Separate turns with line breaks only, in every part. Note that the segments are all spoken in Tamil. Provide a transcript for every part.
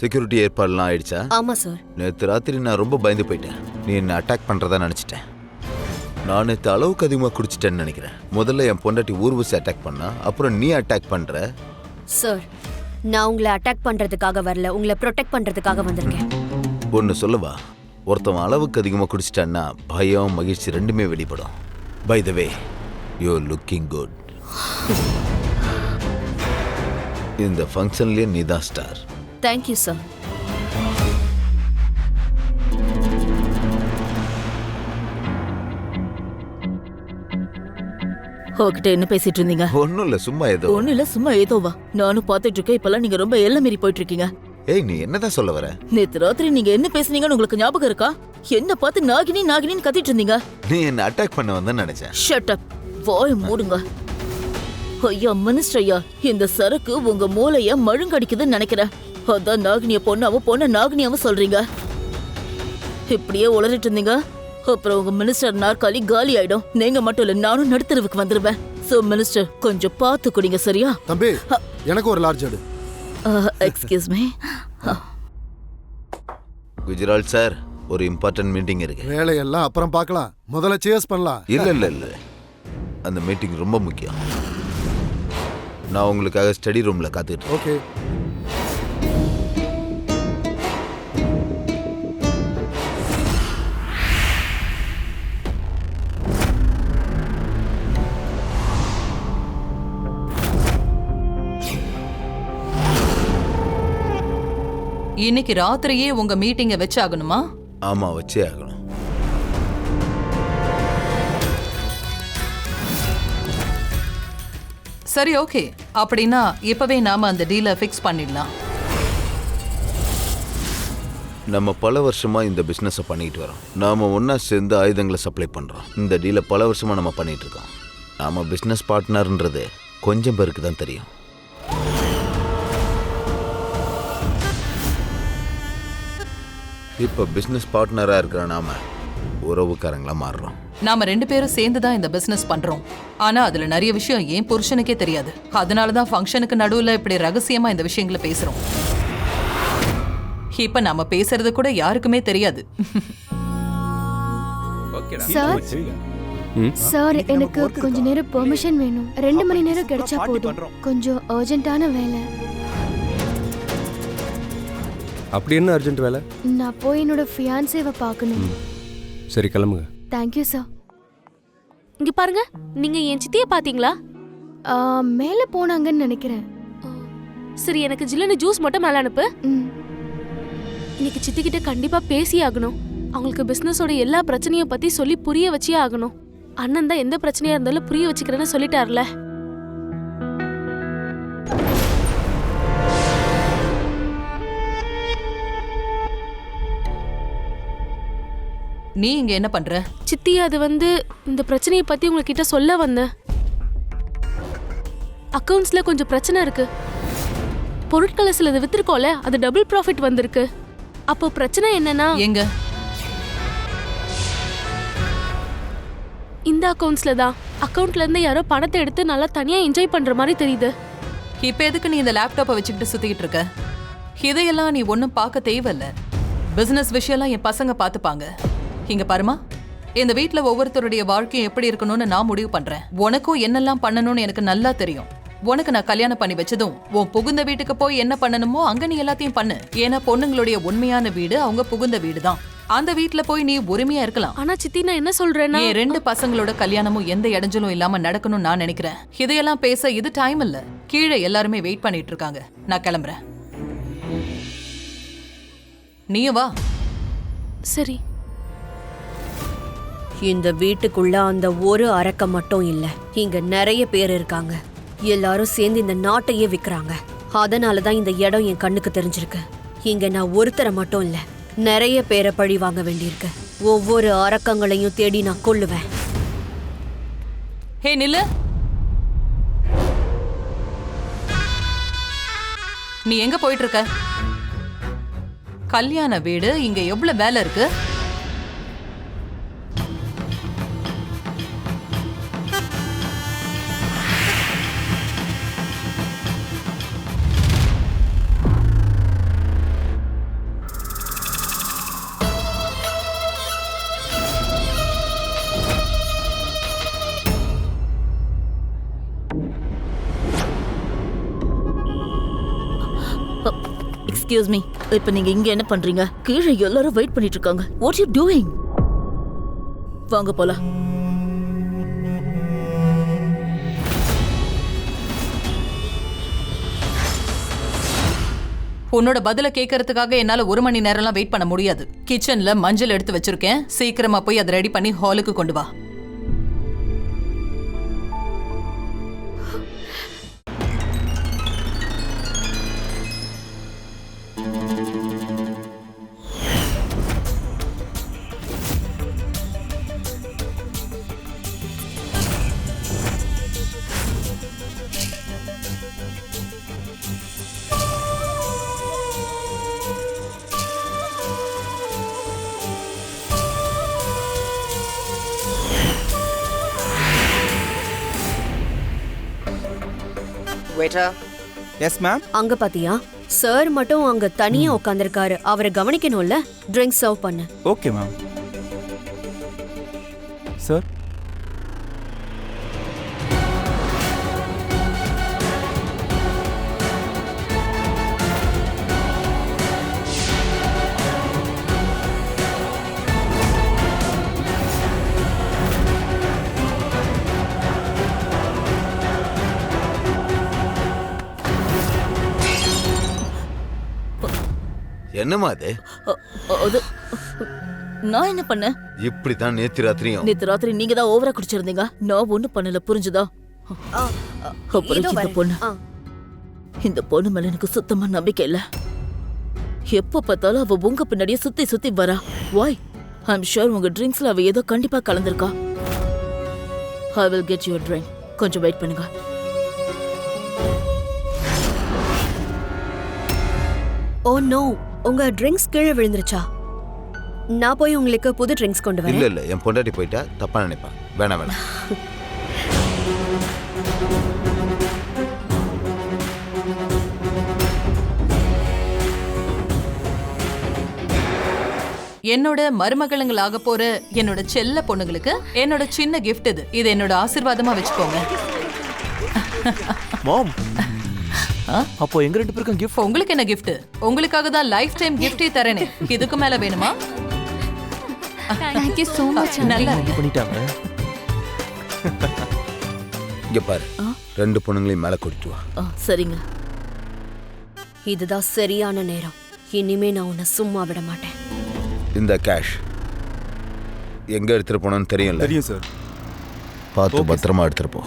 செக்யூரிட்டி ஏற்பாடுலாம் ஆயிடுச்சா?
ஆமா சார்.
நேற்று ராத்திரி நான் ரொம்ப பயந்து போயிட்டேன். நீ என்ன அட்டாக் பண்றதா நினைச்சிட்டேன். நான் நேற்று அளவுக்கு அதிகமாக குடிச்சிட்டேன்னு நினைக்கிறேன். முதல்ல என் பொண்டாட்டி ஊர்வசி அட்டாக் பண்ணா, அப்புறம் நீ அட்டாக் பண்ற.
சார், நான் உங்களை அட்டாக் பண்றதுக்காக வரல, உங்களை ப்ரொடெக்ட் பண்றதுக்காக வந்திருக்கேன்.
ஒன்று சொல்லவா, ஒருத்தவன் அளவுக்கு அதிகமாக குடிச்சிட்டான்னா பயம் மகிழ்ச்சி ரெண்டுமே வெளிப்படும். By the way, you looking good. இந்த ஃபங்க்ஷன்லயே நீதான் ஸ்டார்.
Thank you sir.
அவகிட்ட என்ன பேசிட்டு இருந்தீங்க?
ஒன்னும் இல்ல, சும்மா ஏதோ.
ஒண்ணு இல்ல, சும்மா ஏதோவா? நானும் பாத்துட்டு இருக்கேன். இப்பெல்லாம் நீங்க ரொம்ப எல்லை மீறி போயிட்டு இருக்கீங்க.
ஏய், நீ என்னதான் சொல்ல வர?
நேத்து ராத்திரி நீங்க என்ன பேசுனீங்கன்னு உங்களுக்கு ஞாபகம் இருக்கா? என்ன பார்த்து நாகினி நாகினின்னு கத்திட்டு இருந்தீங்க.
நீ என்ன அட்டாக் பண்ண வந்தேன்னு நினைச்சேன்.
ஷட் அப், வாய் மூடுங்க. ஐயா மினிஸ்டர் ஐயா, இந்த சரக்கு உங்க மூளைய மழுங்கடிக்குதுன்னு நினைக்கிறேன். அதான் நாகினிய பொண்ண நாகினியாவும் சொல்றீங்க. இப்படியே உளறிட்டு இருந்தீங்க, அப்புறம் உங்க மினிஸ்டர் நாற்காலி காலி ஆயிடும். நீங்க மட்டும் இல்ல, நானும் நடுத்தரவுக்கு வந்துருவேன். சோ மினிஸ்டர், கொஞ்சம் பார்த்து குடிங்க, சரியா?
தம்பி, எனக்கு ஒரு லார்ஜ் எடு.
Excuse me.
குஜரால் சார், ஒரு இம்பார்ட்டன்ட் மீட்டிங் இருக்கு.
வேலையெல்லாம் அப்புறம் பார்க்கலாம், முதல்ல சேர்ஸ் பண்ணலாம்.
இல்ல, அந்த மீட்டிங் ரொம்ப முக்கியம். நான் உங்களுக்காக ஸ்டடி ரூம்ல காத்துட்டு.
ஓகே.
இன்னைக்கு ராத்திரியே உங்க மீட்டிங்க வச்சாகணுமா?
ஆமா, வச்சே ஆகணும்.
சரி, ஓகே. அப்படின்னா இப்பவே நாம அந்த டீலை ஃபிக்ஸ் பண்ணிடலாம்.
நம்ம பல வருஷமா இந்த பிசினஸை பண்ணிட்டு வரோம். நாம ஒன்னா சேர்ந்து ஆயுதங்களை சப்ளை பண்றோம். இந்த டீலை பல வருஷமா நம்ம பண்ணிட்டு இருக்கோம். நாம பிசினஸ் பார்ட்னர்ன்றது கொஞ்சம் பேருக்கு தான் தெரியும். இப்ப பிசினஸ் பார்ட்னரா இருக்கிற நாம உறவுக்காரங்களா மாறுறோம்.
நாம 2 பேரும் சேர்ந்து தான் இந்த பிசினஸ் பண்றோம். ஆனா அதுல நிறைய விஷயம் ஏன் புருஷனுக்கே தெரியாது. அதனாலதான் ஃபங்க்ஷனுக்கு நடுவுல இப்படி ரகசியமா இந்த விஷயங்களை பேசுறோம். இப்ப நாம பேசுறது கூட யாருக்குமே தெரியாது.
சார், எனக்கு கொஞ்ச நேரம் பெர்மிஷன் வேணும். 2 மணி நேரம் கிடைச்சா போதும். கொஞ்சம் அர்ஜென்ட்டான வேலை.
அப்படி என்ன அர்ஜென்ட் வேலை?
நான் போய் என்னோட ஃபியான்சேவை பார்க்கணும்.
சரி, கிளம்புங்க.
Thank you sir.
இங்க பாருங்க, நீங்க என் சித்திய பாத்தீங்களா?
மேல போனாங்கன்னு நினைக்கிறேன்.
சரி, எனக்கு ஜில்லுன்னு ஜூஸ் மட்டும் மேல அனுப்பு. இன்னைக்கு சித்தி கிட்ட கண்டிப்பா பேசி ஆகணும். அவங்களுக்கு பிசினஸோட எல்லா பிரச்சனையும் பத்தி சொல்லி புரிய வச்சே ஆகணும். அண்ணன் தான் எந்த பிரச்சனையா இருந்தாலும் புரிய வச்சுக்கிறேன்னு சொல்லிட்டார்ல.
நீ இங்க என்ன பண்ற?
சித்தி, அது இந்த பிரச்சனையை பத்தி உங்ககிட்ட சொல்ல வந்தேன். அக்கவுண்ட்ஸ்ல கொஞ்சம் பிரச்சனை இருக்கு. பொருட்களை சிலது வித்திருக்கோல, அது டபுள் ப்ராஃபிட் வந்திருக்கு. அப்போ பிரச்சனை என்னன்னா,
எங்க?
இந்த அக்கவுண்ட்ஸ்ல தான். அக்கவுண்ட்ல இருந்து யாரோ பணத்தை எடுத்து நல்லா தனியா என்ஜாய் பண்ற மாதிரி தெரியுது.
இப்ப எதுக்கு நீ இந்த லேப்டாப்பை வச்சுக்கிட்டு சுத்திக்கிட்டு இருக்க? இதையெல்லாம் நீ ஒன்னும் பார்க்க தேவையில்ல. பிசினஸ் விஷயம்லாம் என் பசங்க பாத்துப்பாங்க. இங்க பாருமா, இந்த வீட்டுல ஒவ்வொருத்தருடைய வாழ்க்கையும் எப்படி இருக்கணும்னு நான் முடிவு பண்றேன். உனக்கும் என்னெல்லாம் பண்ணணும்னு எனக்கு நல்லா தெரியும். உனக்கு நான் கல்யாணம் பண்ணி வச்சதும் உன் புகுந்த வீட்டுக்கு போய் என்ன பண்ணணுமோ அங்க நீ எல்லாத்தையும் பண்ணு. ஏன்னா பொண்ணுங்களுடைய உண்மையான வீடு அவங்க புகுந்த வீடு தான். அந்த வீட்டுல போய் நீ உரிமையா இருக்கலாம்.
ஆனா சித்தி, நான் என்ன சொல்றேன்னா,
என் 2 பசங்களோட கல்யாணமும் எந்த இடைஞ்சலும் இல்லாம நடக்கணும்னு நான் நினைக்கிறேன். இதையெல்லாம் பேச இது டைம் இல்ல. கீழே எல்லாருமே வெயிட் பண்ணிட்டு இருக்காங்க. நான் கிளம்புறேன். நீயும் வா.
சரி.
இந்த வீட்டுக்குள்ள அந்த ஒரு அரக்கம் மட்டும் இல்ல, இங்க நிறைய பேர் இருக்காங்க. எல்லாரும் சேர்ந்து இந்த நாட்டையே விக்கிறாங்க. அதனாலதான் இந்த இடம் என் கண்ணுக்கு தெரிஞ்சிருக்கு. இங்க நான் ஒருத்தரை மட்டும் இல்ல, நிறைய பேரை பழி வாங்க வேண்டியிருக்கு. ஒவ்வொரு அரக்கங்களையும் தேடி நான் கொல்லுவேன்.
ஹே, நில்லு. நீ எங்க போயிட்டு இருக்க? கல்யாண வீடு, இங்க எவ்வளவு வேலை இருக்கு?
எக்ஸ்கியூஸ் மீ, இப்ப நீங்க இங்க என்ன பண்றீங்க? கீழே எல்லாரும் வெயிட் பண்ணிட்டு இருக்காங்க. What you doing? வாங்க போலாம்.
உன்னோட பதில கேட்கறதுக்காக என்னால 1 மணி நேரம்லாம் வெயிட் பண்ண முடியாது. கிச்சன்ல மஞ்சள் எடுத்து வச்சிருக்கேன், சீக்கிரமா போய் அதை ரெடி பண்ணி ஹாலுக்கு கொண்டு வா.
Waiter. Yes, ma'am.
அங்க பாத்தியா, சார் மட்டும் அங்க தனியா உட்கார்ந்திருக்காரு. அவரை கவனிக்கணும்ல. ட்ரிங்க் சர்வ் பண்ணு.
Okay, ma'am. Sir.
என்னம்மா அது?
அது நான் என்ன பண்ணேன்?
இப்படித்தான் நேத்து ராத்திரியும்.
நேத்து ராத்திரி நீங்க தான் ஓவரா குடிச்சிருந்தீங்க. நான் ஒண்ணும் பண்ணல, புரிஞ்சுதா? அப்புறம் இந்த பொண்ணு, இந்த பொண்ணு மேல எனக்கு சுத்தமா நம்பிக்கை இல்ல. எப்ப பார்த்தாலும் அவ உங்க பின்னாடியே சுத்தி சுத்தி வரா. வாய்? ஐம் ஷூர் உங்க ட்ரிங்க்ஸ்ல அவ ஏதோ கண்டிப்பா கலந்திருக்கா. I will get your drink. கொஞ்சம் வெயிட் பண்ணுங்க.
ஓ நோ, உங்க ட்ரிங்க்ஸ் கீழே விழுந்துருச்சா? நான் போய் உங்களுக்கு புது ட்ரிங்க்ஸ் கொண்டு வரேன்.
இல்ல இல்ல, என் பொண்டாட்டி போயிட்டா தப்பா நினைப்பா. வேணாம் வேணாம்.
என்னோட மருமகளுங்களாக போற என்னோட செல்ல பொண்ணுங்களுக்கு என்னோட சின்ன கிஃப்ட் இது. இது என்னோட ஆசீர்வாதமா வச்சுக்கோங்க.
Mom. அப்போ எங்க ரெண்டு பேருக்கும் gift.
உங்களுக்கு என்ன gift? உங்களுக்காக தான் லைஃப் டைம் gift-ஏ தரேனே. இதுக்கு மேல வேணுமா?
Thank you so much.
நல்லா
பண்ணிட்டாங்க.
இங்க பாரு, 2 பொண்ணுங்களையும் மேல கூட்டிட்டு வா.
சரிங்க.
இதுதான் சரியான நேரம். இனிமே நான் உன்னை சும்மா விட மாட்டேன்.
இந்த கேஷ் எங்க எடுத்துட்டு போனோம்னு தெரியும்ல?
தெரியும் சார்.
பார்த்து பத்திரமா எடுத்துட்டு போ.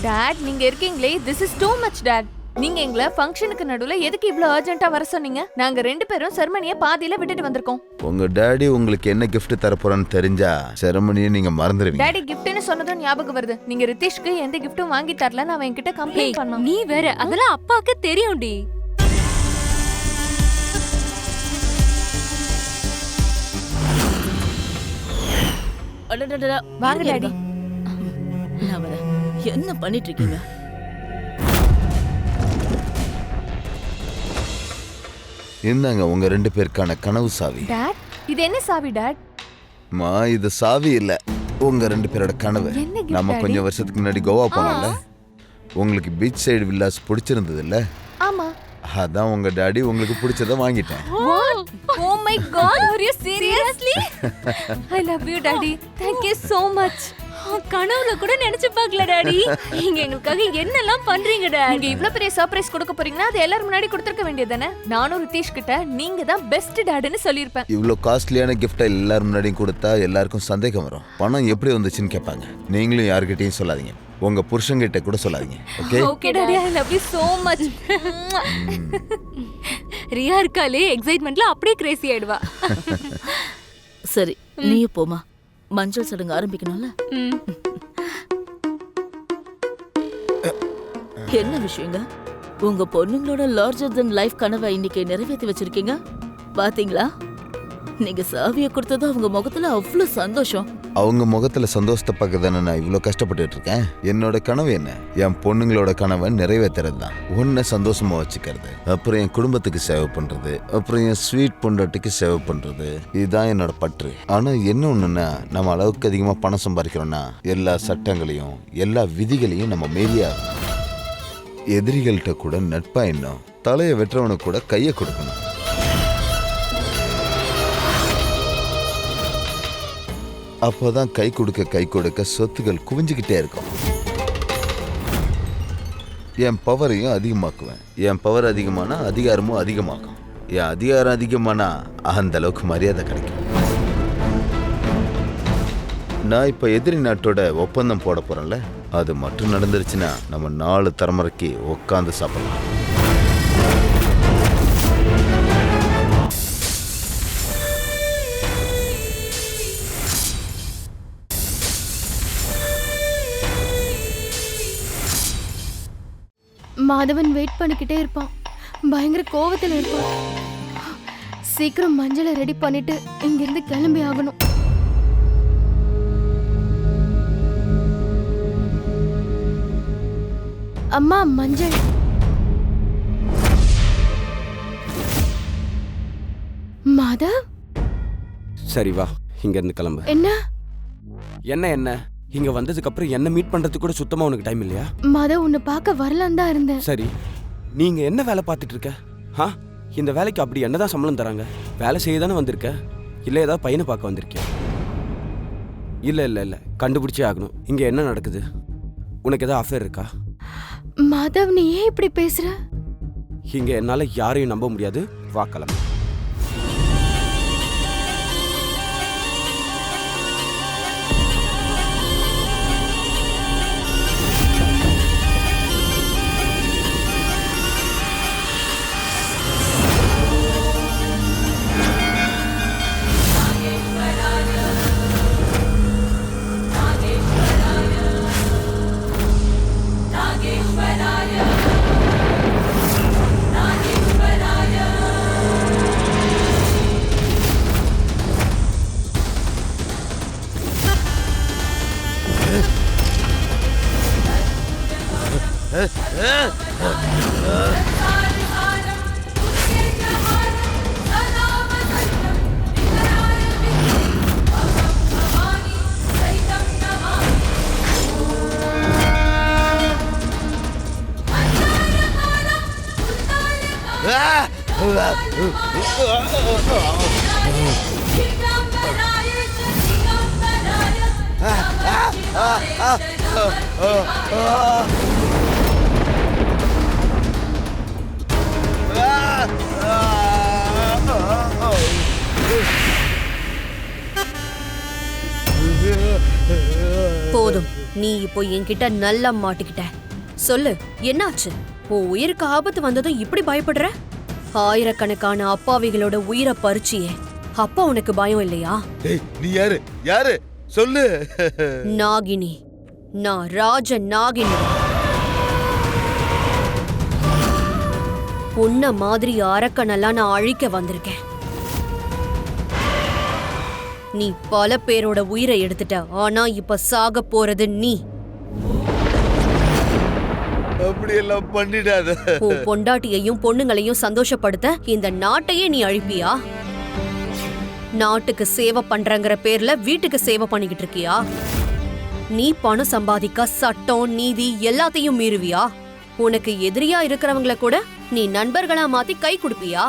டாட், நீங்க இருக்கீங்களே, this is too much dot. நீங்க எங்களை ஃபங்க்ஷனுக்கு நடுவுல எதுக்கு இவ்ளோ அர்ஜென்ட்டா வர சொன்னீங்க? நாங்க 2 பேரும் செரமனியை பாதியில விட்டுட்டு வந்திருக்கோம்.
உங்க டாடி உங்களுக்கு என்ன gift தர போறான்னு தெரிஞ்சா செரமனியை நீங்க மறந்துடுவீங்க.
டாடி கிஃப்ட்னு சொன்னதும் ஞாபகம் வருது. நீங்க ரிதீஷ்க்கு எந்த கிஃப்ட்டும் வாங்கி தரலன்னு அவன் என்கிட்ட கம்ப்ளைண்ட் பண்ணான்.
நீ வேற, அதெல்லாம் அப்பாக்கு தெரியும்டி.
வாங்க டாடி.
நான் வரேன். என்ன பண்ணிட்டு இருக்கீங்க?
இந்தாங்க உங்க 2 பேருக்கான கனவு சாவி.
டாட், இது என்ன சாவி டாட்?
மா, இது சாவி இல்ல, உங்க 2 பேரோட கனவு.
என்ன gift,
நம்ம
Daddy?
கொஞ்சம் வருஷத்துக்கு முன்னாடி கோவா போனோம்ல, உங்களுக்கு பீச் சைடு வில்லாஸ் பிடிச்சிருந்தது இல்ல?
ஆமா.
அதான் உங்க டாடி உங்களுக்கு பிடிச்சத வாங்கிட்டேன்.
Oh my god, are you seriously? I love you daddy. Thank you so much.
கனவுல கூட நினைச்சு பார்க்கல டாடி. நீங்க எங்களுக்காக என்னெல்லாம் பண்றீங்க டாடி.
நீங்க இவ்ளோ பெரிய சர்ப்ரைஸ் கொடுக்க போறீங்கன்னா அது எல்லாரும் முன்னாடி கொடுத்திருக்க வேண்டியதானே? நானும் ரிதீஷ் கிட்ட நீங்க தான் பெஸ்ட் டாட்னு சொல்லிருப்பேன்.
இவ்ளோ காஸ்ட்லியான கிஃப்ட்டை எல்லாரும் முன்னாடியும் கொடுத்தா எல்லாருக்கும் சந்தேகம் வரும். பணம் எப்படி வந்துச்சுன்னு கேட்பாங்க. நீங்களும் யார்கிட்டயும் சொல்லாதீங்க. உங்க புருஷன்கிட்ட கூட சொல்லாதீங்க. Okay?
Okay daddy, I love you so much.
Riya இருக்காலே, எக்ஸைட்மென்ட்ல அப்படியே கிரேசி ஆயிடுவா.
சரி, நீயே போமா. மஞ்சள் சடங்கு ஆரம்பிக்கணும்ல. என்ன விஷயங்க? உங்க பொண்ணுங்களோட லார்ஜர் தென் லைஃப் கனவை இன்னைக்கு நிறைவேற்றி வச்சிருக்கீங்க. பாத்தீங்களா? நீங்க சாவியை கொடுத்தது அவங்க முகத்துல அவ்வளவு சந்தோஷம்.
அவங்க முகத்துல சந்தோஷத்தை பார்க்க தானே நான் இவ்வளோ கஷ்டப்பட்டுட்டு இருக்கேன். என்னோட கனவு என்ன? என் பொண்ணுங்களோட கனவை நிறைவேற்றுறது தான். ஒன்றை சந்தோஷமா வச்சுக்கிறது, அப்புறம் என் குடும்பத்துக்கு சேவை பண்றது, அப்புறம் என் ஸ்வீட் பொண்டாட்டிக்கு சேவை பண்றது. இதுதான் என்னோட பற்று. ஆனா என்ன ஒண்ணுன்னா, நம்ம அளவுக்கு அதிகமா பணம் சம்பாதிக்கிறோம்னா எல்லா சட்டங்களையும் எல்லா விதிகளையும் நம்ம மீறியாகணும். எதிரிகள்கிட்ட கூட நட்பா இன்னும் தலையை வெற்றவனுக்கு கூட கையை கொடுக்கணும். அப்போதான் கை கொடுக்க சொத்துக்கள் குவிஞ்சுக்கிட்டே இருக்கும். என் பவரையும் அதிகமாக்குவேன். என் பவர் அதிகமானா அதிகாரமும் அதிகமாக்கும். என் அதிகாரம் அதிகமானா அந்த அளவுக்கு மரியாதை கிடைக்கும். நான் இப்ப எதிரி நாட்டோட ஒப்பந்தம் போட போறேன்ல, அது மட்டும் நடந்துருச்சுன்னா நம்ம 4 தலைமுறைக்கு உட்காந்து சாப்பிடலாம்.
மாதவன் வெயிட் பண்ணிக்கிட்டே இருப்பான். பயங்கர கோவத்துல இருப்பான். சீக்கிரம் மஞ்சளை ரெடி பண்ணிட்டு இங்கிருந்து கிளம்பி ஆகணும். அம்மா, மஞ்சள். மாதவ்,
சரி வா, இங்க இருந்து கிளம்பு.
என்ன
என்ன இங்க வந்ததுக்கு அப்புறம் என்ன மீட் பண்றதுக்கு கூட சுத்தமா உனக்கு டைம் இல்லையா?
மாதவ், உன்னை பார்க்க வரலாம் தான் இருந்தேன்.
சரி, நீங்க என்ன வேலை பார்த்துட்டு இருக்க? இந்த வேலைக்கு அப்படி என்னதான் சம்பளம் தராங்க? வேலை செய்ய தானே வந்திருக்க, இல்ல ஏதாவது பையனை பார்க்க வந்திருக்கியா? இல்ல கண்டுபிடிச்சே ஆகணும். இங்க என்ன நடக்குது? உனக்கு ஏதாவது அஃபேர் இருக்கா?
மாதவ், நீ ஏன் இப்படி பேசுற?
இங்க என்னால யாரையும் நம்ப முடியாது. வா கிளம்பு.
போதும், நீ இப்போ என்கிட்ட நல்லா மாட்டிக்கிட்ட. சொல்லு, என்னாச்சு? உன் உயிருக்கு ஆபத்து வந்ததும் இப்படி பயப்படுற? ஆயிரக்கணக்கான அப்பாவிகளோட உயிரை பறிச்சியே, அப்பா உனக்கு பயம் இல்லையா?
நீ யாரு சொல்லு.
நாகினி, நான் ராஜ நாகினி. உன்ன மாதிரி அரக்கனெல்லாம் நான் அழிக்க வந்திருக்கேன். நீ பல பேரோட உயிரை எடுத்துட்ட, ஆனா இப்ப சாக போறது நீ.
அப்படியெல்லாம் பண்ணிடாத.
உன் பொண்டாட்டியையும் பொண்ணுங்களையும் சந்தோஷப்படுத்த இந்த நாட்டையே நீ அழிப்பியா? நாட்டுக்கு சேவை பண்றங்கிற பேர்ல வீட்டுக்கு சேவை பண்ணிக்கிட்டு இருக்கியா? நீ பணம் சம்பாதிக்க சட்டம் நீதி எல்லாத்தையும் மீறுவியா? உனக்கு எதிரியா இருக்கிறவங்கள கூட நீ நண்பர்களா மாத்தி கை கொடுப்பியா?